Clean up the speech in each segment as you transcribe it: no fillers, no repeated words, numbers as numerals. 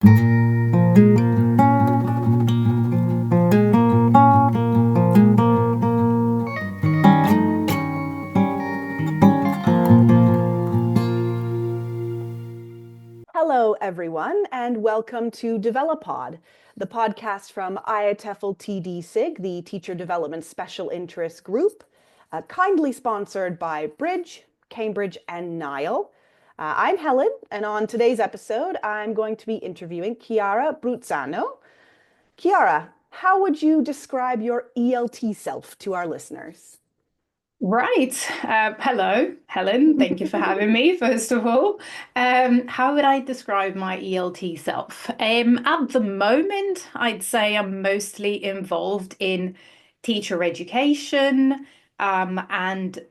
Hello, everyone, and welcome to Developod, the podcast from IATEFL TDSIG, the Teacher Development Special Interest Group, kindly sponsored by Bridge, Cambridge, and Nile. I'm Helen, and on today's episode, I'm going to be interviewing Chiara Bruzzano. Chiara, how would you describe your ELT self to our listeners? Right. Hello, Helen. Thank you for having me, first of all. How would I describe my ELT self? At the moment, I'd say I'm mostly involved in teacher education, and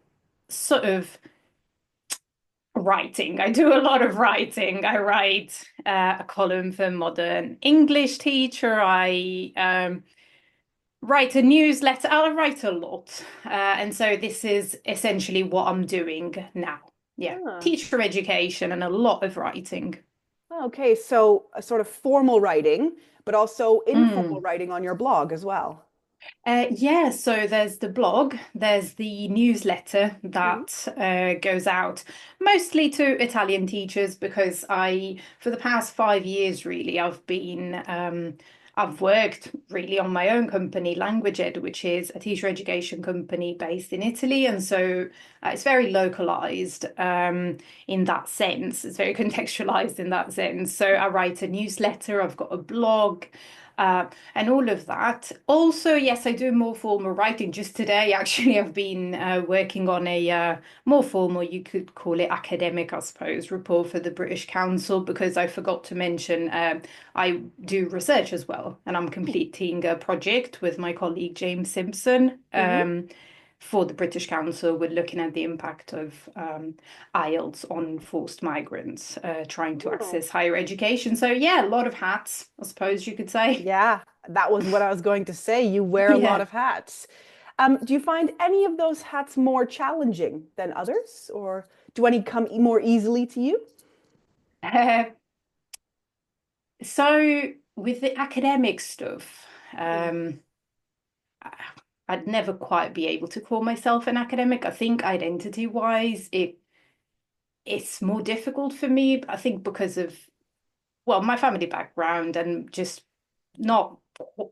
sort of writing. I do a lot of writing. I write a column for Modern English Teacher. I write a newsletter. I write a lot. And so this is essentially what I'm doing now. Yeah, Ah, teacher education and a lot of writing. okay, so a sort of formal writing, but also informal Mm. writing on your blog as well. Yeah, so there's the blog, there's the newsletter Mhm. that goes out mostly to Italian teachers because for the past 5 years, really, I've worked really on my own company, Language Ed, which is a teacher education company based in Italy. And so it's very localized in that sense. It's very contextualized in that sense. So I write a newsletter, I've got a blog. And all of that. Also, yes, I do more formal writing. Just today, actually, I've been working on a more formal, you could call it academic, I suppose, report for the British Council because I forgot to mention I do research as well, and I'm completing a project with my colleague James Simpson. Mhm. For the British Council, we're looking at the impact of IELTS on forced migrants trying to Oh. access higher education. So, yeah, a lot of hats, I suppose you could say. Yeah, that was what I was going to say. You wear a lot Yeah. of hats. Do you find any of those hats more challenging than others, or do any come more easily to you? Uh, so, with the academic stuff, Mm. I'd never quite be able to call myself an academic. I think identity-wise, it's more difficult for me. I think because of, well, my family background and just not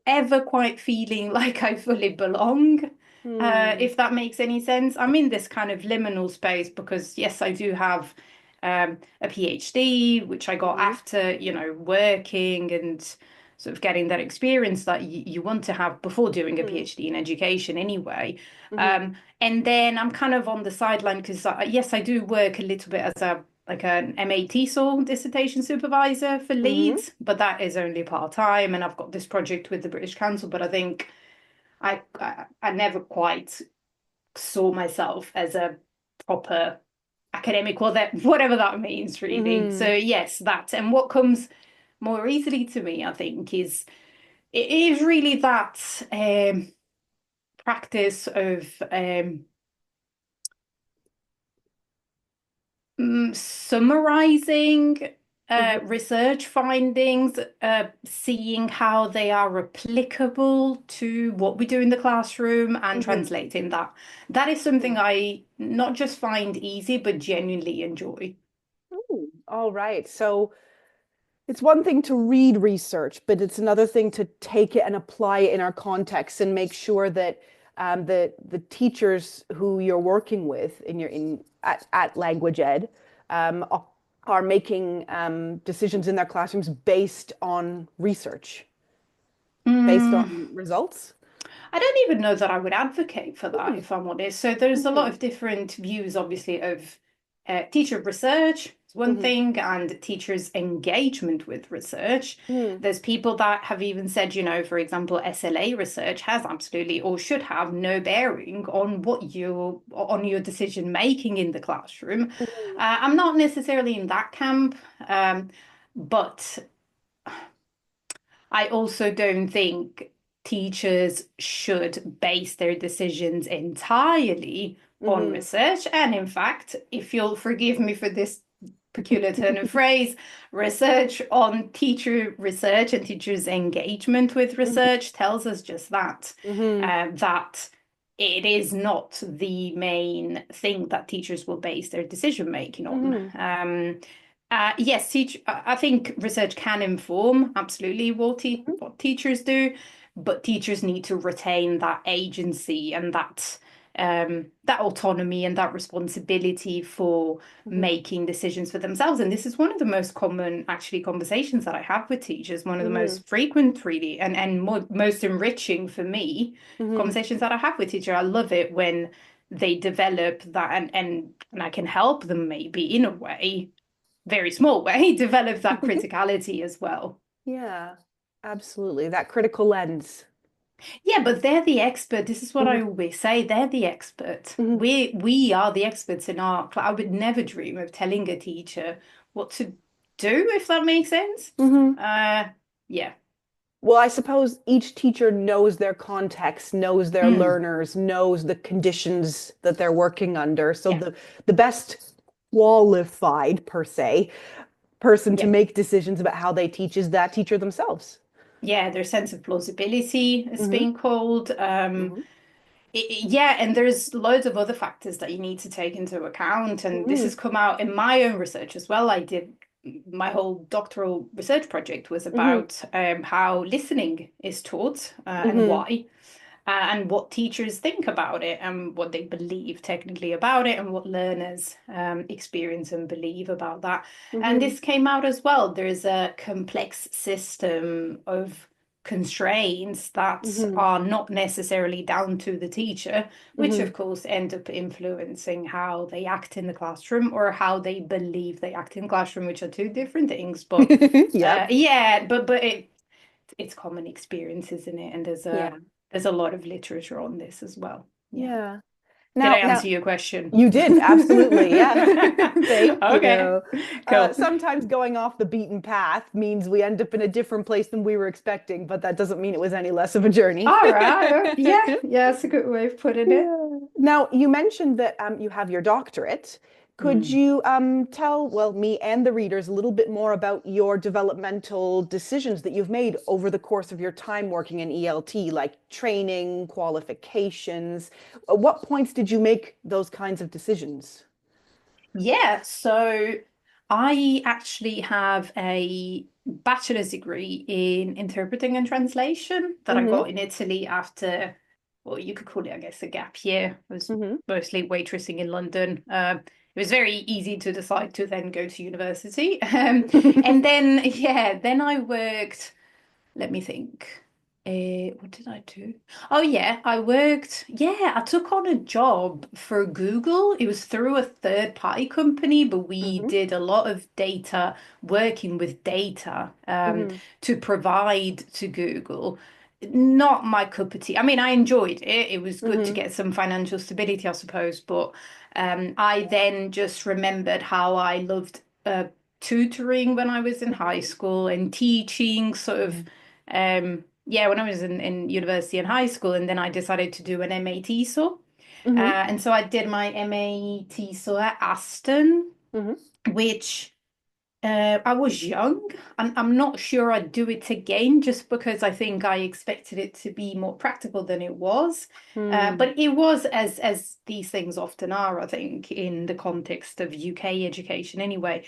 ever quite feeling like I fully belong, Hmm. if that makes any sense. I'm in this kind of liminal space because, yes, I do have a PhD, which I got Hmm. after, working and sort of getting that experience that you want to have before doing a Hmm. PhD in education anyway. Hmm. And then I'm kind of on the sideline because, yes, I do work a little bit as a like an MA TESOL dissertation supervisor for Hmm. Leeds, but that is only part-time. And I've got this project with the British Council, but I think I never quite saw myself as a proper academic, or that whatever that means, really. So Hmm. yes, that. And what comes more easily to me, I think, it is really that practice of summarizing Hmm. research findings, seeing how they are applicable to what we do in the classroom and Hmm. translating that. That is something I not just find easy, but genuinely enjoy. All right. So it's one thing to read research, but it's another thing to take it and apply it in our context and make sure that the teachers who you're working with at Language Ed are making decisions in their classrooms based on research, based Mm, on results. I don't even know that I would advocate for that, Mm, if I'm honest. So there's a lot mhm, of different views, obviously, of teacher research is one mhm, thing, and teachers' engagement with research. mm, There's people that have even said, for example, SLA research has absolutely or should have no bearing on on your decision making in the classroom. mhm, I'm not necessarily in that camp, but I also don't think teachers should base their decisions entirely on mhm, research. And in fact, if you'll forgive me for this peculiar turn of phrase, research on teacher research and teachers' engagement with research tells us just that, Mm-hmm. that it is not the main thing that teachers will base their decision making on. Mm-hmm. Yes, I think research can inform absolutely what teachers do, but teachers need to retain that agency and that autonomy and that responsibility for Mm-hmm. making decisions for themselves. And this is one of the most common, actually, conversations that I have with teachers, one of the Mm-hmm. most frequent, really, and most enriching for me Mm-hmm. conversations that I have with teachers. I love it when they develop that and I can help them maybe in a way, very small way, develop that criticality as well. Yeah, absolutely. That critical lens. Yeah, but they're the expert. This is what I Mm-hmm. always say. They're the expert. Mm-hmm. We are the experts in our class. I would never dream of telling a teacher what to do, if that makes sense. Mm-hmm. Uh, yeah. Well, I suppose each teacher knows their context, knows their Mm, learners, knows the conditions that they're working under. So yeah. the best qualified, per se, person to Yeah. make decisions about how they teach is that teacher themselves. Yeah. Their sense of plausibility is Mm-hmm. being called. Mm-hmm. Yeah, and there's loads of other factors that you need to take into account. And this has come out in my own research as well. I did my whole doctoral research project was Mm-hmm. about how listening is taught and Mm-hmm. why, and what teachers think about it and what they believe technically about it and what learners experience and believe about that. And Mm-hmm. this came out as well. There's a complex system of constraints that Mm-hmm. are not necessarily down to the teacher, which Mm-hmm. of course end up influencing how they act in the classroom or how they believe they act in the classroom, which are two different things. But Yep. yeah, but it's common experience, isn't it? And Yeah. there's a lot of literature on this as well. Yeah. Yeah. Did I Now, answer your question? you did, absolutely. Yeah. Thank Okay, you. cool. Sometimes going off the beaten path means we end up in a different place than we were expecting, but that doesn't mean it was any less of a journey. All right. Yeah, yeah, that's a good way of putting it. Yeah. Now, you mentioned that you have your doctorate. Could Mm. you tell, well, me and the readers a little bit more about your developmental decisions that you've made over the course of your time working in ELT, like training, qualifications? At what points did you make those kinds of decisions? Yeah, so I actually have a bachelor's degree in interpreting and translation that I Mm-hmm. got in Italy after, well, you could call it, I guess, a gap year. I was Mm-hmm. mostly waitressing in London. It was very easy to decide to then go to university. And then, yeah, then I worked. Let me think. What did I do? Oh yeah, I worked. Yeah, I took on a job for Google. It was through a third party company, but we Mm-hmm. did a lot of data, working with data Mm-hmm. to provide to Google. Not my cup of tea. I mean, I enjoyed it. It was good to Mm-hmm. get some financial stability, I suppose. But I then just remembered how I loved tutoring when I was in high school and teaching sort of yeah, when I was in university and high school, and then I decided to do an MA TESOL. Mm-hmm. And so I did my MA TESOL at Aston, Mm-hmm. which I was young, and I'm not sure I'd do it again just because I think I expected it to be more practical than it was. Mm-hmm. But it was as these things often are, I think, in the context of UK education anyway,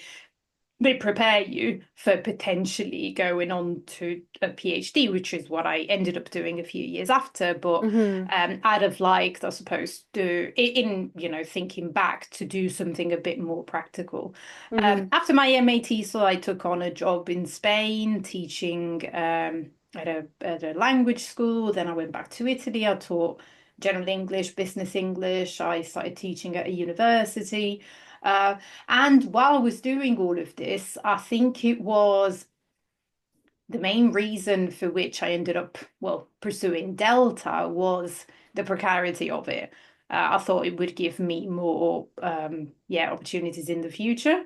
they prepare you for potentially going on to a PhD, which is what I ended up doing a few years after. But Mm-hmm. I'd have liked, I suppose, to thinking back to do something a bit more practical. Mm-hmm. After my MAT, so I took on a job in Spain teaching at a language school. Then I went back to Italy. I taught general English, business English. I started teaching at a university. Uh, and while I was doing all of this, I think it was the main reason for which I ended up, well, pursuing Delta was the precarity of it. I thought it would give me more, opportunities in the future.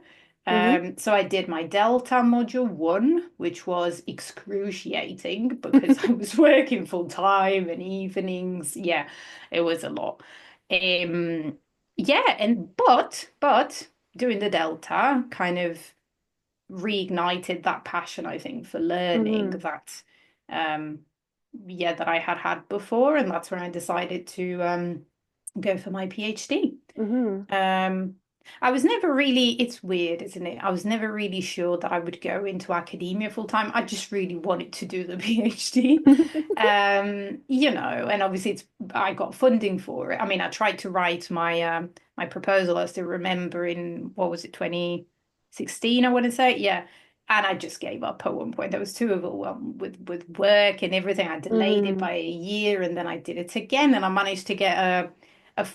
Mm-hmm. So I did my Delta module one, which was excruciating because I was working full time and evenings. Yeah, it was a lot. Um, yeah, and but doing the Delta kind of reignited that passion, I think, for learning Mm-hmm. that, um, yeah, that I had before, and that's when I decided to go for my PhD. Mm-hmm. Um, I was never really, it's weird, isn't it? I was never really sure that I would go into academia full time. I just really wanted to do the PhD. And obviously I got funding for it. I mean, I tried to write my proposal, I still remember in what was it, 2016, I want to say. Yeah. And I just gave up at one point. I was too overwhelmed with work and everything. I delayed it Mm-hmm. by a year and then I did it again and I managed to get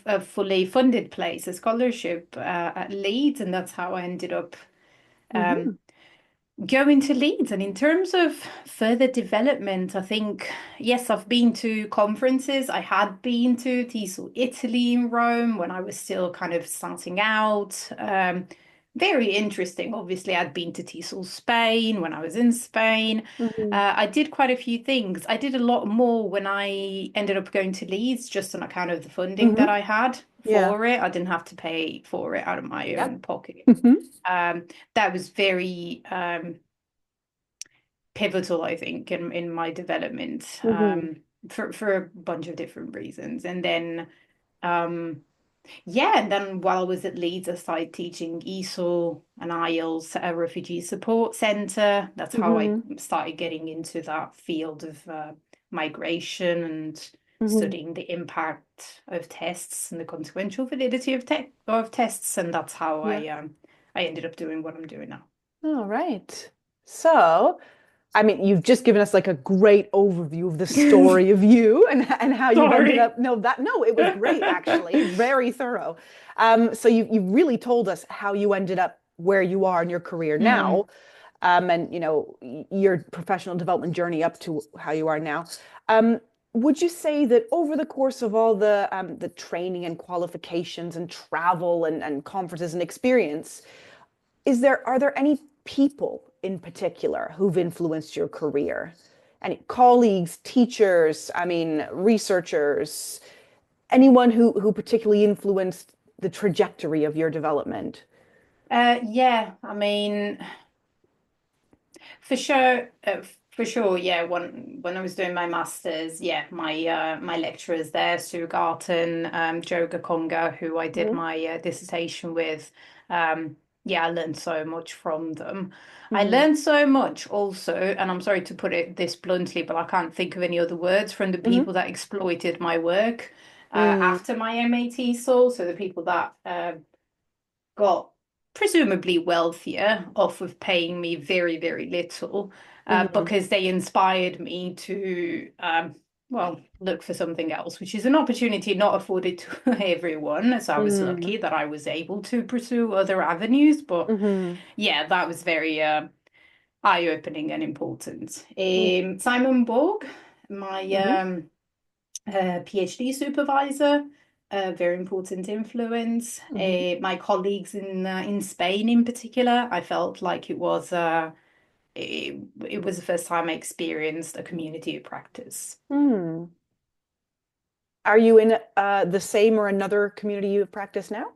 a fully funded place, a scholarship at Leeds, and that's how I ended up Mm-hmm. um, going to Leeds. And in terms of further development, I think, yes, I've been to conferences. I had been to TESOL Italy in Rome when I was still kind of starting out. Very interesting. Obviously, I'd been to TESOL Spain when I was in Spain. Mm-hmm. I did quite a few things. I did a lot more when I ended up going to Leeds, just on account of the funding that Mm-hmm. I had Yeah. for it. I didn't have to pay for it out of my Yep. own pocket. Mm-hmm. Um, that was very pivotal, I think, in my development Mm-hmm. for a bunch of different reasons. And then, um, yeah, and then while I was at Leeds, I started teaching ESOL and IELTS at a refugee support centre. That's how I Mm-hmm. started getting into that field of migration and Mm-hmm. studying the impact of tests and the consequential validity of tests. And that's how Yeah. I ended up doing what I'm doing now. All right. So, I mean, you've just given us like a great overview of the story of you and how you've ended Sorry. up. No, it was great actually, very thorough. So you've really told us how you ended up where you are in your career now, Mm. and your professional development journey up to how you are now. Um, would you say that over the course of all the training and qualifications and travel and conferences and experience, are there any people in particular who've influenced your career? Any colleagues, teachers, I mean, researchers, anyone who particularly influenced the trajectory of your development? Yeah, I mean, for sure, yeah. When I was doing my masters, yeah, my lecturers there, Sue Garton, Joe Gakonga, who I did Hmm. my dissertation with, yeah, I learned so much from them. I Hmm. learned so much also, and I'm sorry to put it this bluntly, but I can't think of any other words from the Hmm. people that exploited my work Hmm. after my MAT soul. So the people that got presumably wealthier off of paying me very, very little Hmm. because they inspired me to, well, look for something else, which is an opportunity not afforded to everyone. So I was Hmm. lucky that I was able to pursue other avenues. But Hmm. yeah, that was very eye-opening and important. Hmm. Simon Borg, my Hmm. PhD supervisor, a very important influence. Hmm. My colleagues in Spain, in particular, I felt like it was the first time I experienced a community of practice. Hmm. Are you in the same or another community you have practiced now?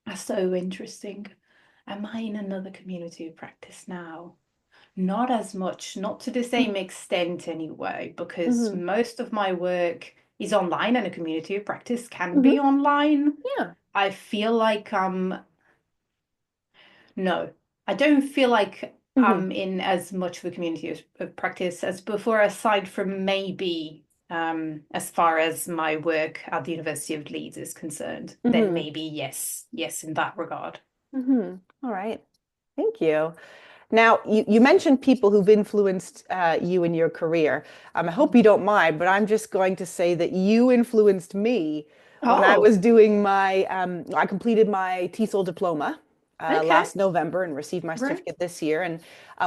That's so interesting. Am I in another community of practice now? Not as much, not to the same extent anyway, because Hmm. most of my work is online and a community of practice can Hmm. be online. Yeah. I feel like no, I don't feel like Hmm. I'm in as much of a community of practice as before, aside from maybe as far as my work at the University of Leeds is concerned. Then Hmm. maybe yes, in that regard. Hmm. All right. Thank you. Now, you mentioned people who've influenced you in your career. I hope you don't mind, but I'm just going to say that you influenced me when I Oh, was doing I completed my TESOL diploma okay, last November and received my right. certificate this year. And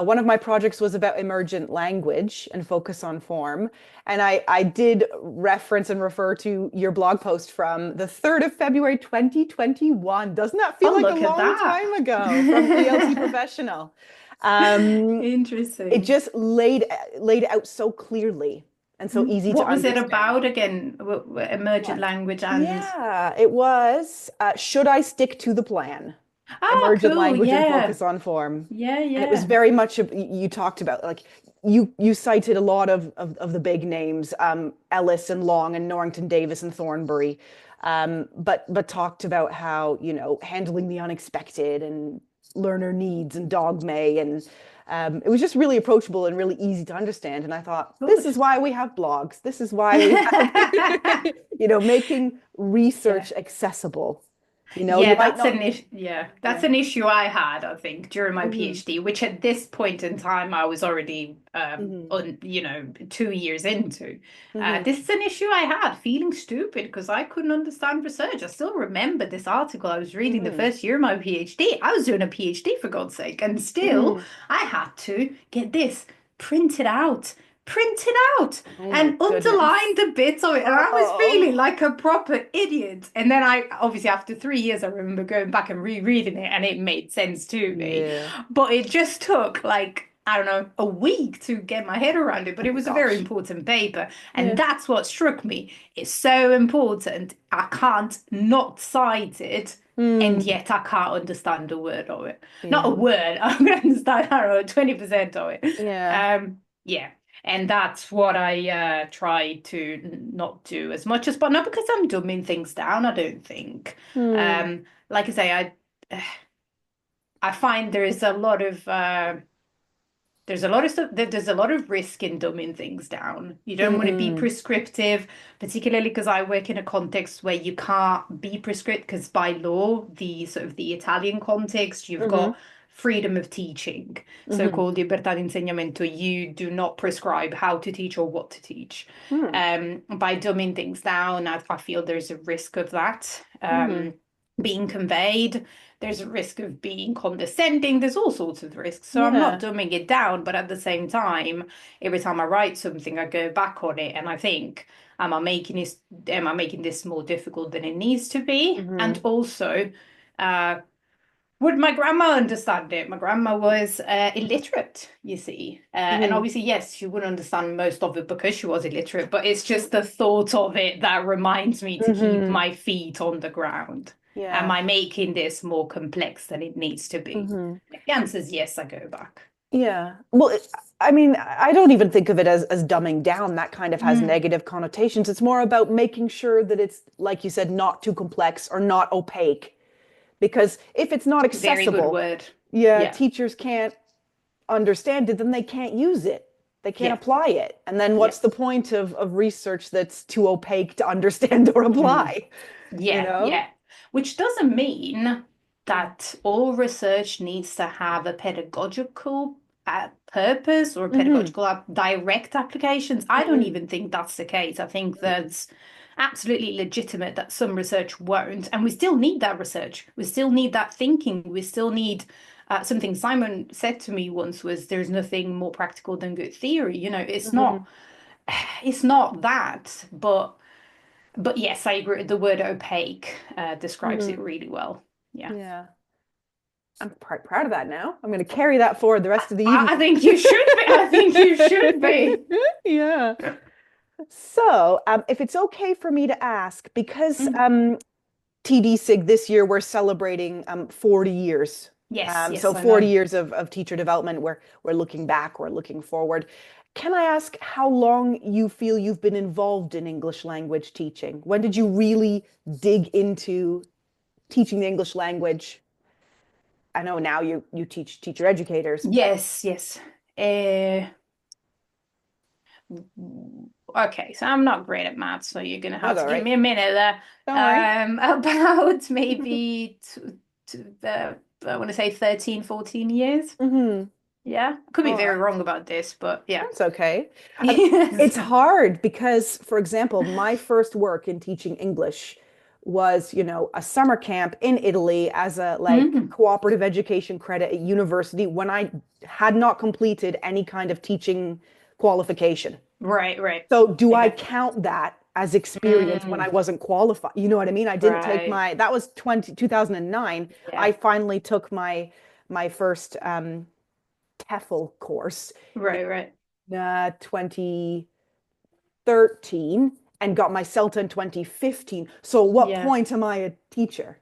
one of my projects was about emergent language and focus on form. And I did reference and refer to your blog post from the 3rd of February, 2021. Doesn't that feel Oh, like a look at long that. time ago from ELT Professional? Um, it Interesting. just laid it out so clearly and so easy to What was it understand. about again? Emergent What? language and Yeah, it was Should I Stick to the Plan? Emergent cool. language and Yeah. focus on form. Yeah, And it was yeah. very much you talked about like you cited a lot of the big names, Ellis and Long and Norrington Davis and Thornbury, but talked about how, handling the unexpected and learner needs and dogma, and it was just really approachable and really easy to understand. And I thought, this Good. is why we have blogs. This is why we have, making Yeah. research accessible. You Yeah, might that's not. an issue. Yeah, that's Yeah. an issue I had, I think, during my Hmm. PhD, which at this point in time I was already Hmm. on, 2 years into. Hmm. This is an issue I had, feeling stupid because I couldn't understand research. I still remember this article I was reading the Hmm. first year of my PhD. I was doing a PhD for God's sake, and still Hmm. I had to get this printed out. Printed out Oh my and goodness. underlined the bits of it. And I was feeling Oh. like a proper idiot. And then I obviously after 3 years, I remember going back and rereading it and it made sense to me. Yeah. But it just took like, I don't know, a week to get my head around it. But it was a very Gosh. important paper. And Yeah. that's what struck me. It's so important. I can't not cite it. And Hmm. yet I can't understand a word of it. Not a Yeah. word. I'm going to understand, I don't know, 20% of it. Yeah. Yeah. And that's what I try to not do as much as, but not because I'm dumbing things down, I don't think. Hmm. Like I say, I find there is a lot of there's a lot of risk in dumbing things down. You don't want to be Hmm. prescriptive, particularly because I work in a context where you can't be prescriptive because by law, the sort of the Italian context, you've Hmm. got freedom of teaching, Hmm. so-called libertà di insegnamento. You do not prescribe how to teach or what to teach. Hmm. By dumbing things down, I feel there's a risk of that Hmm. being conveyed. There's a risk of being condescending. There's all sorts of risks. So I'm not Yeah. dumbing it down, but at the same time, every time I write something, I go back on it and I think, am I making this more difficult than it needs to be? And Hmm. also, uh, would my grandma understand it? My grandma was illiterate, you see. And Hmm. obviously, yes, she wouldn't understand most of it because she was illiterate, but it's just the thought of it that reminds me to keep Hmm. my feet on the ground. Am Yeah. I making this more complex than it needs to be? Hmm. If the answer is yes, I go back. Yeah. Well, I mean, I don't even think of it as dumbing down. That kind of has Mm, negative connotations. It's more about making sure that it's, like you said, not too complex or not opaque. Because if it's not very good accessible, word. yeah, Yeah, teachers can't understand it, then they can't use it. They can't yeah, apply it. And then yeah. what's the point of research that's too opaque to understand or Mm. apply? You Yeah, know? yeah. Which doesn't mean Mm. that all research needs to have a pedagogical purpose or Hmm. pedagogical direct applications. I don't Hmm. even think that's the case. I think that's absolutely legitimate that some research won't. And we still need that research. We still need that thinking. We still need something Simon said to me once was there's nothing more practical than good theory. Hmm. It's not that, but yes, I agree. The word opaque describes it Hmm. really well. Yeah. Yeah. I'm quite proud of that now. I'm going to carry that forward the rest of the I evening. think you should be. I think you should be. Yeah. So, if it's okay for me to ask, because Mm. TDSIG this year we're celebrating 40 years. Yes, So yes, I 40 know. years of teacher development. We're looking back, we're looking forward. Can I ask how long you feel you've been involved in English language teaching? When did you really dig into teaching the English language? I know now you teach teacher educators, but Yes, yes. Uh, okay, so I'm not great at maths, so you're gonna have that's to all give right. me a minute there. Don't worry. About maybe I want to say 13, 14 years. Hmm. Yeah, could be All very right. wrong about this, but yeah. That's okay. Yes. It's hard because, for example, my first work in teaching English was, a summer camp in Italy as a like Mm. cooperative education credit at university when I had not completed any kind of teaching qualification. Right, right. So do I Okay. count that as experience when I Mm. wasn't qualified? You know what I mean? I didn't take Right. my, that was 2009. I Yeah. finally took my first TEFL course Right, right. in 2018. 2013 and got my CELTA in 2015. So at what Yeah. point am I a teacher?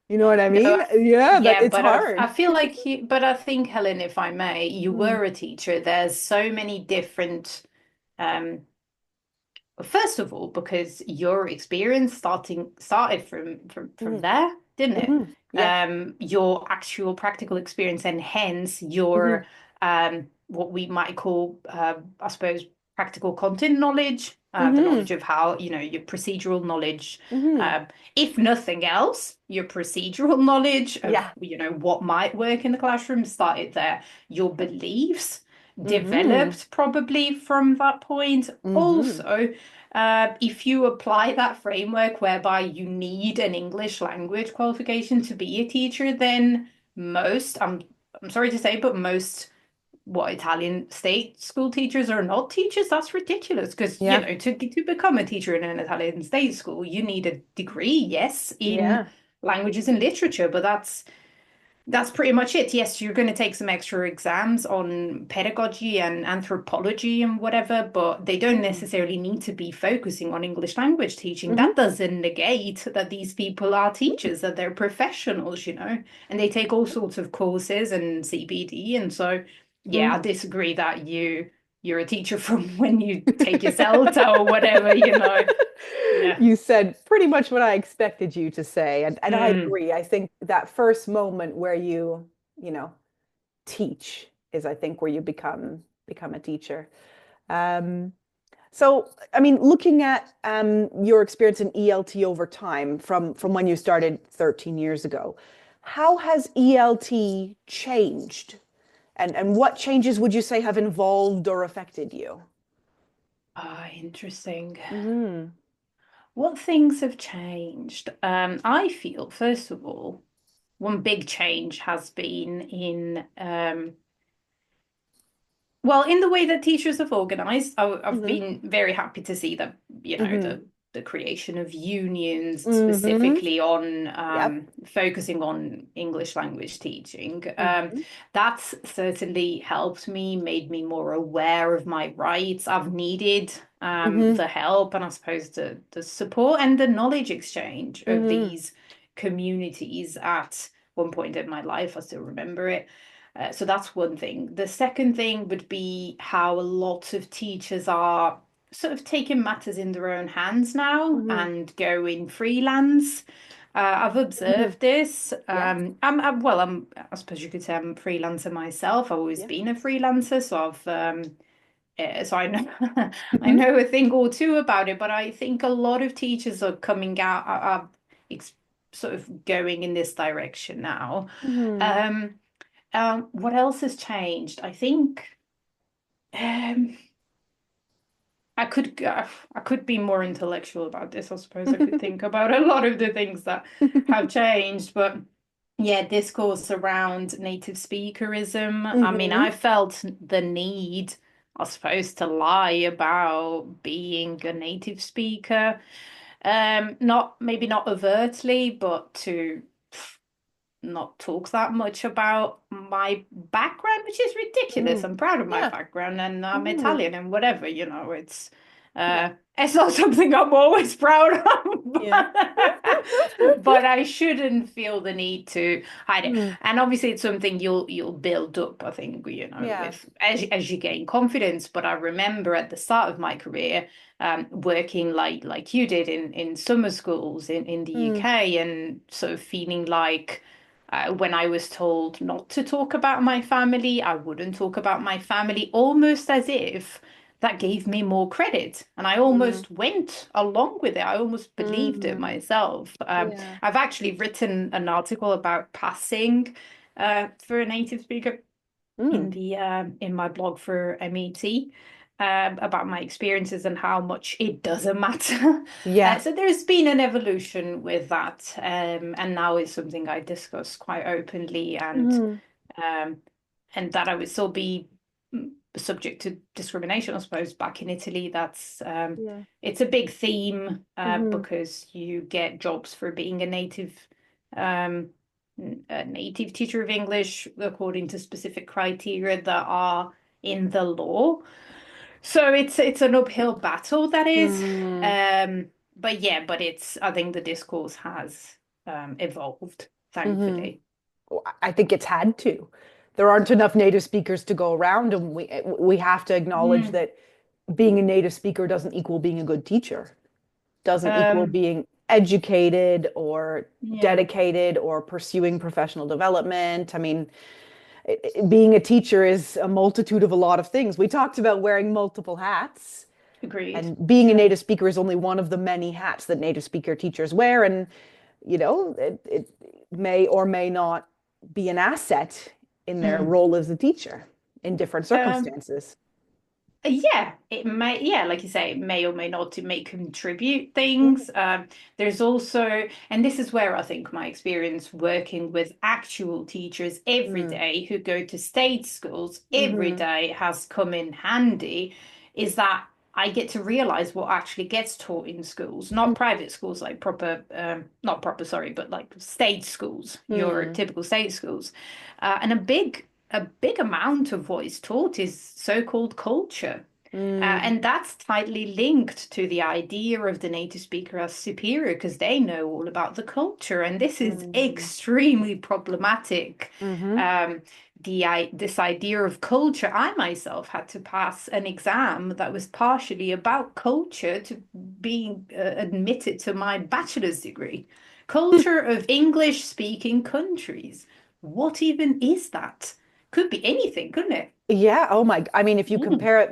You know what I No, mean? Yeah, that yeah, it's but I hard. feel like but I think, Helen, if I may, you Mm, were a teacher. There's so many different um first of all, because your experience started from mm, there, didn't it? yeah. Your actual practical experience, and hence your Hmm. what we might call, I suppose, practical content knowledge, the Hmm. knowledge of how, your procedural knowledge, Hmm. um, if nothing else, your procedural knowledge of, Yeah. what might work in the classroom started there. Your beliefs Hmm. developed probably from that point. Hmm. Also, if you apply that framework whereby you need an English language qualification to be a teacher, then I'm sorry to say, but most Italian state school teachers are not teachers. That's ridiculous because, Yeah. to become a teacher in an Italian state school, you need a degree, yes, in Yeah. languages and literature, but that's pretty much it. Yes, you're going to take some extra exams on pedagogy and anthropology and whatever, but they don't Mm. necessarily need to be focusing on English language teaching. That Hmm. doesn't negate that these people are teachers, that they're professionals, and they take all sorts of courses and CPD. And so, yeah, I Mm. disagree that you're a teacher from when you take your CELTA or whatever. Yeah. You said pretty much what I expected you to say, and I Mm. agree. I think that first moment where you know, teach is, I think, where you become a teacher. Um, so, I mean, looking at your experience in ELT over time, from when you started 13 years ago, how has ELT changed, and what changes would you say have involved or affected you? Ah, interesting. Hmm. What things have changed? I feel, first of all, one big change has been in, well, in the way that teachers have organized. I've Hmm. been very happy to see that, Hmm. the creation of unions Hmm. specifically on Yep. focusing on English language teaching. Hmm. That's certainly helped me, made me more aware of my rights. I've needed Hmm. the help and I suppose the support and the knowledge exchange of Hmm. these communities at one point in my life. I still remember it. So that's one thing. The second thing would be how a lot of teachers are sort of taking matters in their own hands now Hmm. and going freelance. I've Hmm. observed this. Yeah. I suppose you could say I'm a freelancer myself. I've always Yeah. been a freelancer, so so I know I Hmm. know a thing or two about it. But I think a lot of teachers are coming out, are ex sort of going in this direction now. Hmm. Um, what else has changed? I think um, I could be more intellectual about this. I suppose I could think about a lot of the things that have changed, but yeah, discourse around native speakerism. I mean, Hmm. I felt the need, I suppose, to lie about being a native speaker. Not maybe not overtly, but to not talk that much about my background, which is ridiculous. Hmm. I'm proud of my Yeah. background and I'm Hmm. Italian and whatever, Yeah. it's not something I'm always proud of, Yeah. but I shouldn't feel the need to hide it. Hmm. And obviously it's something you'll build up, I think, Yeah. with as you gain confidence. But I remember at the start of my career, working like you did in summer schools in the Hmm. UK and sort of feeling like when I was told not to talk about my family, I wouldn't talk about my family, almost as if that gave me more credit. And I Hmm. almost went along with it. I almost believed it Hmm. myself. Yeah. I've actually written an article about passing for a native speaker Hmm. in my blog for MET. About my experiences and how much it doesn't matter. Yeah. So there's been an evolution with that, and now it's something I discuss quite openly, Hmm. um, and that I would still be subject to discrimination, I suppose. Back in Italy, Yeah. it's a big theme Hmm. because you get jobs for being um, a native teacher of English according to specific criteria that are in the law. So it's an uphill battle, that is. Mm, But yeah, but it's I think the discourse has evolved, hmm. thankfully. I think it's had to. There aren't enough native speakers to go around, and we have to acknowledge Mm. that being a native speaker doesn't equal being a good teacher, doesn't equal Um, being educated or yeah, dedicated or pursuing professional development. I mean, being a teacher is a multitude of a lot of things. We talked about wearing multiple hats, agreed. and being a Yeah. native speaker is only one of the many hats that native speaker teachers wear. And, it may or may not be an asset in their Mm. role as a teacher in different Um, circumstances. Yeah, it may, yeah, like you say, it may or may not to may contribute things. Mm, There's also, and this is where I think my experience working with actual teachers every mm, day who go to state schools every mhm, day has come in handy, is that I get to realize what actually gets taught in schools, not private schools like proper, not proper, sorry, but like state schools, your mm, typical state schools. And a big amount of what is taught is so-called culture. mm, And that's tightly linked to the idea of the native speaker as superior because they know all about the culture. And this is mm, extremely problematic. mhm, Um, this idea of culture, I myself had to pass an exam that was partially about culture to being admitted to my bachelor's degree. Culture of English speaking countries. What even is that? Could be anything, couldn't it? Yeah. Oh my. I mean, if you Mm. compare it,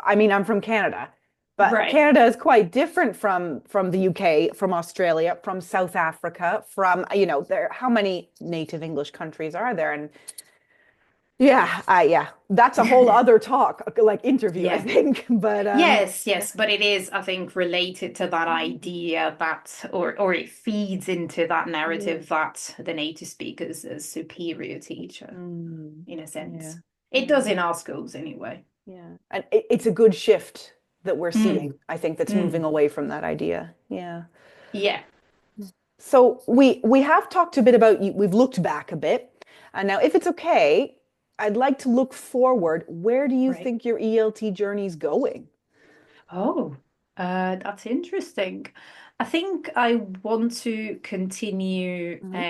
I mean, I'm from Canada, but Right. Canada is quite different from the UK, from Australia, from South Africa, from, there. How many native English countries are there? And yeah, that's a whole other talk, like interview, I Yeah. think. But Yes, yeah. yes, but it is, I think, related to that idea that, or it feeds into that Mm, narrative that the native speakers is superior teacher, mm, in a yeah, sense. It yeah, does in our schools anyway. yeah. And it's a good shift that we're seeing. Mm, I think that's moving mm, away from that idea. Yeah. yeah, So we have talked a bit about you. We've looked back a bit. And now, if it's okay, I'd like to look forward. Where do you right. think your ELT journey is going? Oh, that's interesting. I think I want to continue Hmm.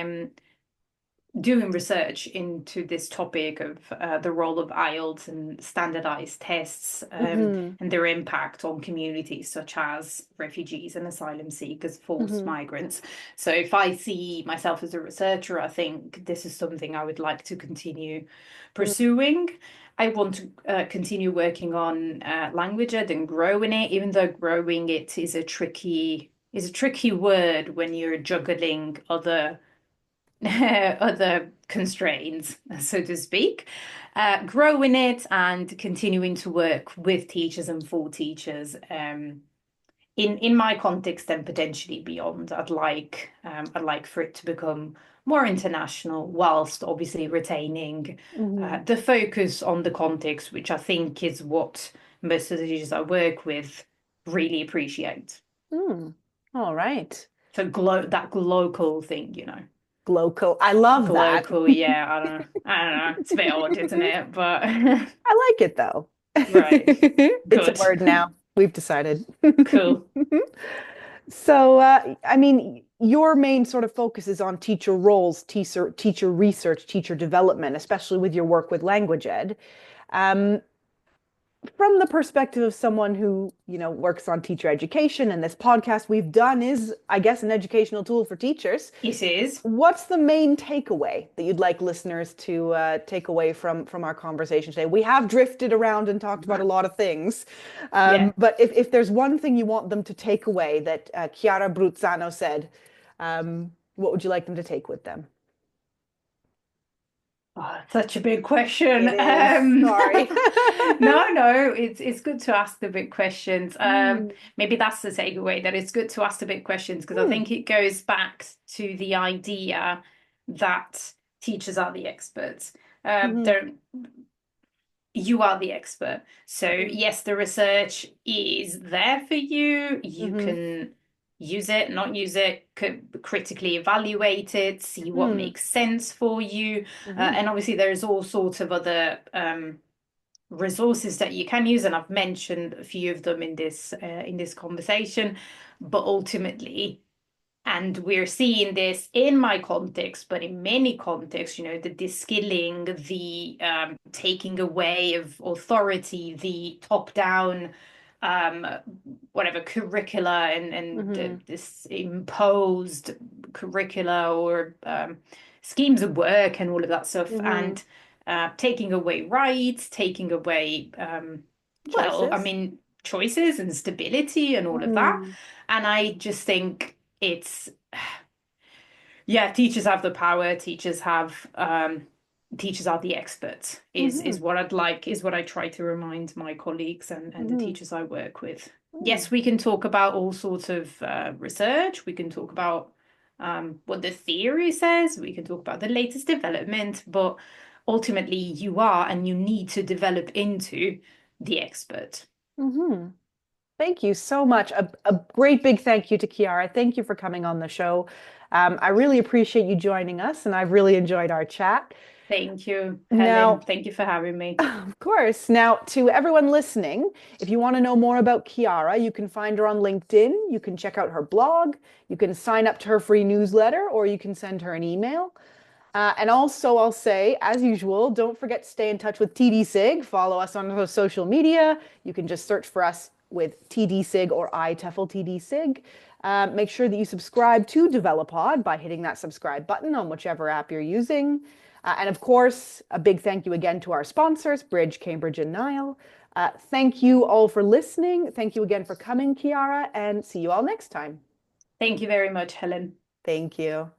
doing research into this topic of the role of IELTS and standardized tests Hmm. and their impact on communities such as refugees and asylum seekers, forced Hmm. migrants. So, if I see myself as a researcher, I think this is something I would like to continue pursuing. I want to continue working on language ed and growing it, even though growing it is a tricky word when you're juggling other other constraints, so to speak. Growing it and continuing to work with teachers and for teachers in my context and potentially beyond. I'd like for it to become more international, whilst obviously retaining Hmm. the focus on the context, which I think is what most of the teachers I work with really appreciate. Hmm. All right. So that local thing, you know. Glocal. I love that. Glocal, yeah, I don't know. It's a bit odd, isn't it? But I like it though. right, It's a good, word now. We've decided. cool. So, I mean, your main sort of focus is on teacher roles, teacher research, teacher development, especially with your work with language ed. Um, from the perspective of someone who, works on teacher education, and this podcast we've done is, I guess, an educational tool for teachers. It is. What's the main takeaway that you'd like listeners to take away from our conversation today? We have drifted around and talked about a lot of things, Yeah. but if there's one thing you want them to take away that Chiara Bruzzano said, what would you like them to take with them? Oh, such a big question. It is. Sorry. No, it's good to ask the big questions. Mm, Maybe that's the takeaway, that it's good to ask the big questions because I mm, think it goes back to the idea that teachers are the experts. mhm, Don't You are the expert. So, mm, yes, the research is there for you. You mhm, can use it, not use it, critically evaluate it, see what mm, makes sense for you. mhm, And obviously, there's all sorts of other resources that you can use, and I've mentioned a few of them in this conversation. But ultimately, and we're seeing this in my context, but in many contexts, the de-skilling, the taking away of authority, the top-down, um, whatever curricula and Hmm. this imposed curricula or schemes of work and all of that stuff, Hmm. and taking away rights, taking away, well, I Choices. mean, choices and stability and all of that. Mm. And I just think it's, yeah, teachers have the power. Teachers are the experts is Hmm. what I'd like, is what I try to remind my colleagues and the Hmm. teachers I work with. Mm. Yes, we can talk about all sorts of research. We can talk about what the theory says. We can talk about the latest development, but ultimately you are and you need to develop into the expert. Hmm. Thank you so much. A great big thank you to Chiara. Thank you for coming on the show. I really appreciate you joining us, and I've really enjoyed our chat. Thank you, Helen. Now, Thank you for having me. of course, now to everyone listening, if you want to know more about Chiara, you can find her on LinkedIn. You can check out her blog. You can sign up to her free newsletter, or you can send her an email. And also, I'll say, as usual, don't forget to stay in touch with TDSIG. Follow us on social media. You can just search for us with TDSIG or IATEFL TDSIG. Make sure that you subscribe to Developod by hitting that subscribe button on whichever app you're using. And of course, a big thank you again to our sponsors, Bridge, Cambridge, and Nile. Thank you all for listening. Thank you again for coming, Chiara, and see you all next time. Thank you very much, Helen. Thank you.